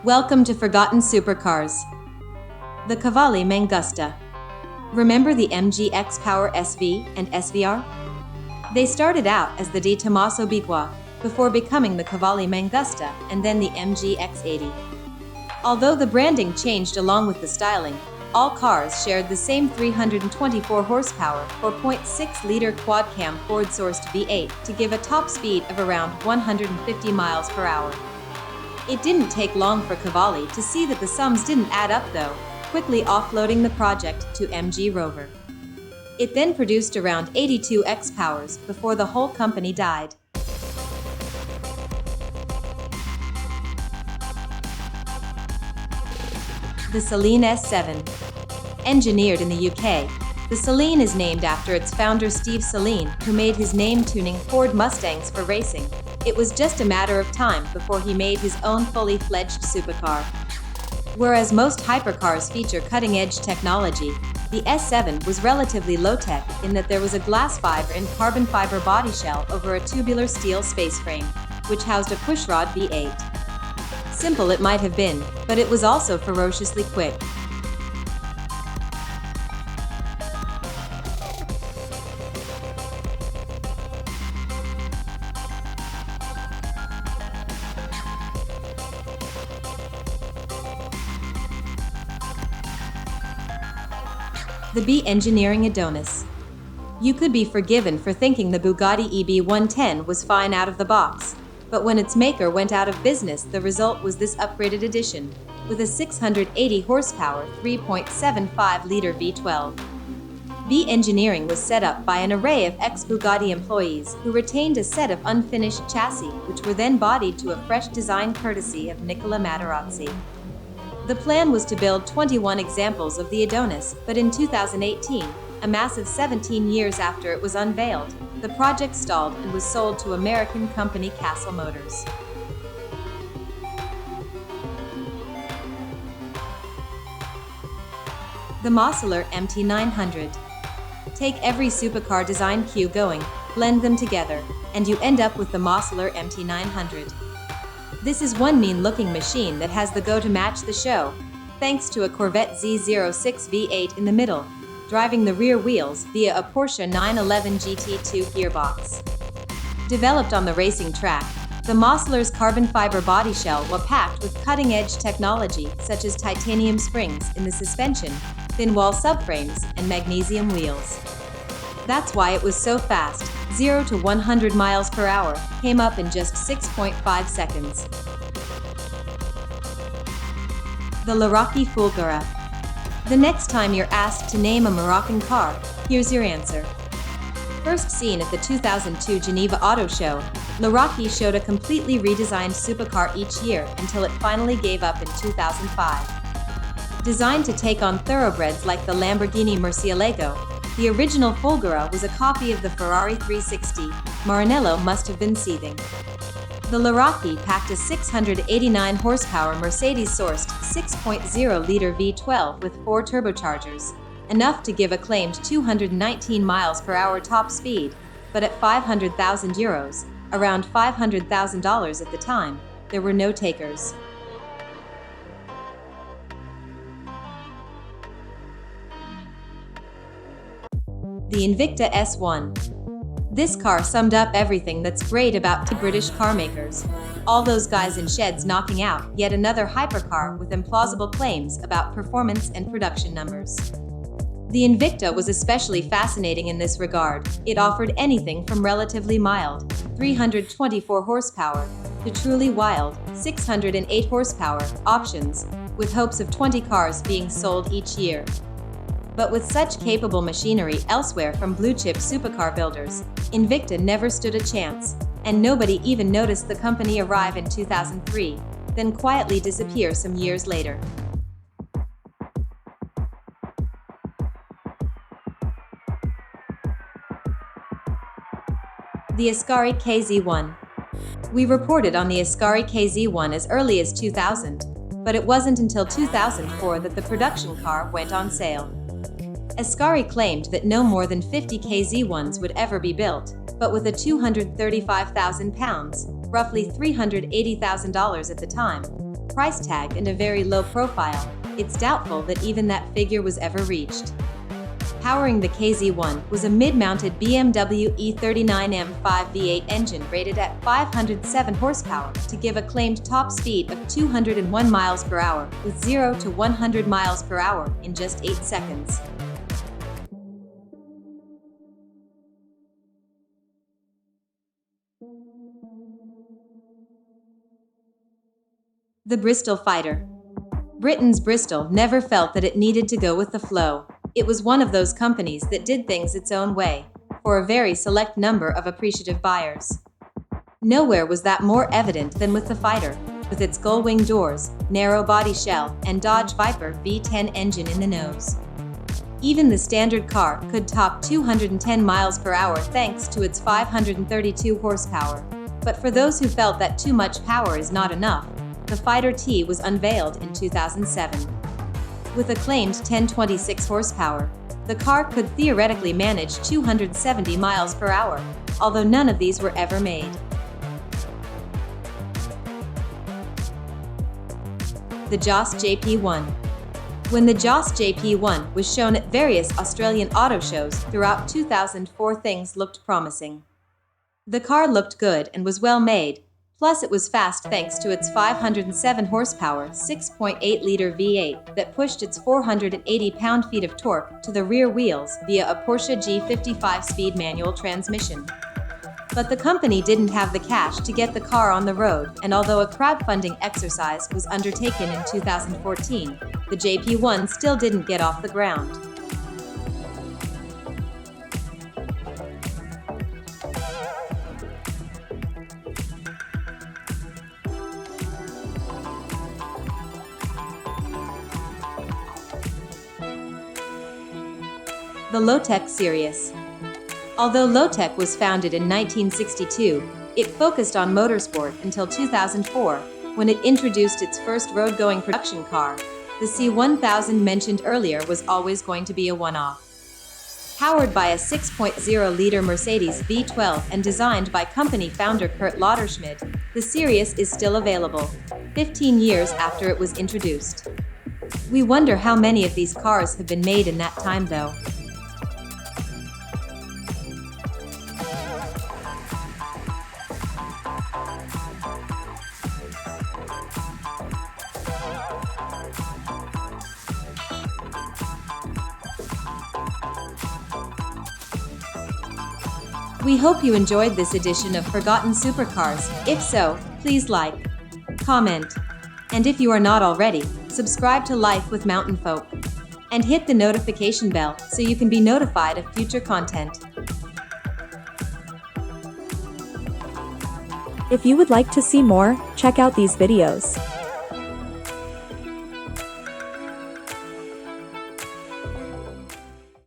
Welcome to Forgotten Supercars. The Cavalli Mangusta. Remember the MG X-Power SV and SVR? They started out as the Di Tommaso Bigua, before becoming the Cavalli Mangusta and then the MG X80. Although the branding changed along with the styling, all cars shared the same 324 horsepower, 4.6-liter quad-cam Ford-sourced V8 to give a top speed of around 150 miles per hour. It didn't take long for Cavalli to see that the sums didn't add up though, quickly offloading the project to MG Rover. It then produced around 82 X-Powers before the whole company died. The Celine S7. Engineered in the UK, the Celine is named after its founder Steve Celine, who made his name tuning Ford Mustangs for racing. It was just a matter of time before he made his own fully fledged supercar. Whereas most hypercars feature cutting-edge technology, the S7 was relatively low-tech in that there was a glass fiber and carbon fiber body shell over a tubular steel space frame, which housed a pushrod V8. Simple it might have been, but it was also ferociously quick. The B Engineering Adonis. You could be forgiven for thinking the Bugatti EB110 was fine out of the box, but when its maker went out of business, the result was this upgraded edition, with a 680 horsepower 3.75-liter V12. B Engineering was set up by an array of ex-Bugatti employees who retained a set of unfinished chassis, which were then bodied to a fresh design courtesy of Nicola Materazzi. The plan was to build 21 examples of the Adonis, but in 2018, a massive 17 years after it was unveiled, the project stalled and was sold to American company Castle Motors. The Mossler MT900. Take every supercar design cue going, blend them together, and you end up with the Mossler MT900. This is one mean-looking machine that has the go to match the show, thanks to a Corvette Z06 V8 in the middle, driving the rear wheels via a Porsche 911 GT2 gearbox. Developed on the racing track, the Mossler's carbon fiber body shell was packed with cutting-edge technology such as titanium springs in the suspension, thin-wall subframes, and magnesium wheels. That's why it was so fast. 0 to 100 miles per hour came up in just 6.5 seconds. The Laraki Fulcara. The next time you're asked to name a Moroccan car, here's your answer. First seen at the 2002 Geneva Auto Show, Laraki showed a completely redesigned supercar each year until it finally gave up in 2005. Designed to take on thoroughbreds like the Lamborghini Murcielago, the original Fulgara was a copy of the Ferrari 360. Maranello must have been seething. The Laraki packed a 689 horsepower Mercedes-sourced 6.0-liter V12 with 4 turbochargers, enough to give a claimed 219 miles per hour top speed, but at 500,000 euros, around $500,000 at the time, there were no takers. The Invicta S1. This car summed up everything that's great about the British car makers. All those guys in sheds knocking out yet another hypercar with implausible claims about performance and production numbers. The Invicta was especially fascinating in this regard. It offered anything from relatively mild, 324 horsepower, to truly wild, 608 horsepower, options, with hopes of 20 cars being sold each year. But with such capable machinery elsewhere from blue-chip supercar builders, Invicta never stood a chance, and nobody even noticed the company arrive in 2003, then quietly disappear some years later. The Askari KS1. We reported on the Askari KS1 as early as 2000, but it wasn't until 2004 that the production car went on sale. Askari claimed that no more than 50 KS1s would ever be built, but with a £235,000, roughly $380,000 at the time, price tag and a very low profile, it's doubtful that even that figure was ever reached. Powering the KZ1 was a mid-mounted BMW E39 M5 V8 engine rated at 507 horsepower to give a claimed top speed of 201 miles per hour with 0 to 100 miles per hour in just 8 seconds. The Bristol Fighter. Britain's Bristol never felt that it needed to go with the flow. It was one of those companies that did things its own way, for a very select number of appreciative buyers. Nowhere was that more evident than with the Fighter, with its gull-wing doors, narrow body shell, and Dodge Viper V10 engine in the nose. Even the standard car could top 210 miles per hour thanks to its 532 horsepower. But for those who felt that too much power is not enough, the Fighter T was unveiled in 2007. With a claimed 1026 horsepower, the car could theoretically manage 270 miles per hour, although none of these were ever made. The Joss JP1. When the Joss JP1 was shown at various Australian auto shows throughout 2004, things looked promising. The car looked good and was well made, plus it was fast thanks to its 507 horsepower 6.8-liter V8 that pushed its 480 pound-feet of torque to the rear wheels via a Porsche G55 speed manual transmission. But the company didn't have the cash to get the car on the road, and although a crowdfunding exercise was undertaken in 2014, the JP1 still didn't get off the ground. The Lowtech series. Although Lowtech was founded in 1962, it focused on motorsport until 2004, when it introduced its first road-going production car. The C1000 mentioned earlier was always going to be a one-off. Powered by a 6.0-liter Mercedes V12 and designed by company founder Kurt Lauterschmidt, the Sirius is still available, 15 years after it was introduced. We wonder how many of these cars have been made in that time, though. We hope you enjoyed this edition of Forgotten Supercars. If so, please like, comment, and if you are not already, subscribe to Life with Mountain Folk. And hit the notification bell so you can be notified of future content. If you would like to see more, check out these videos.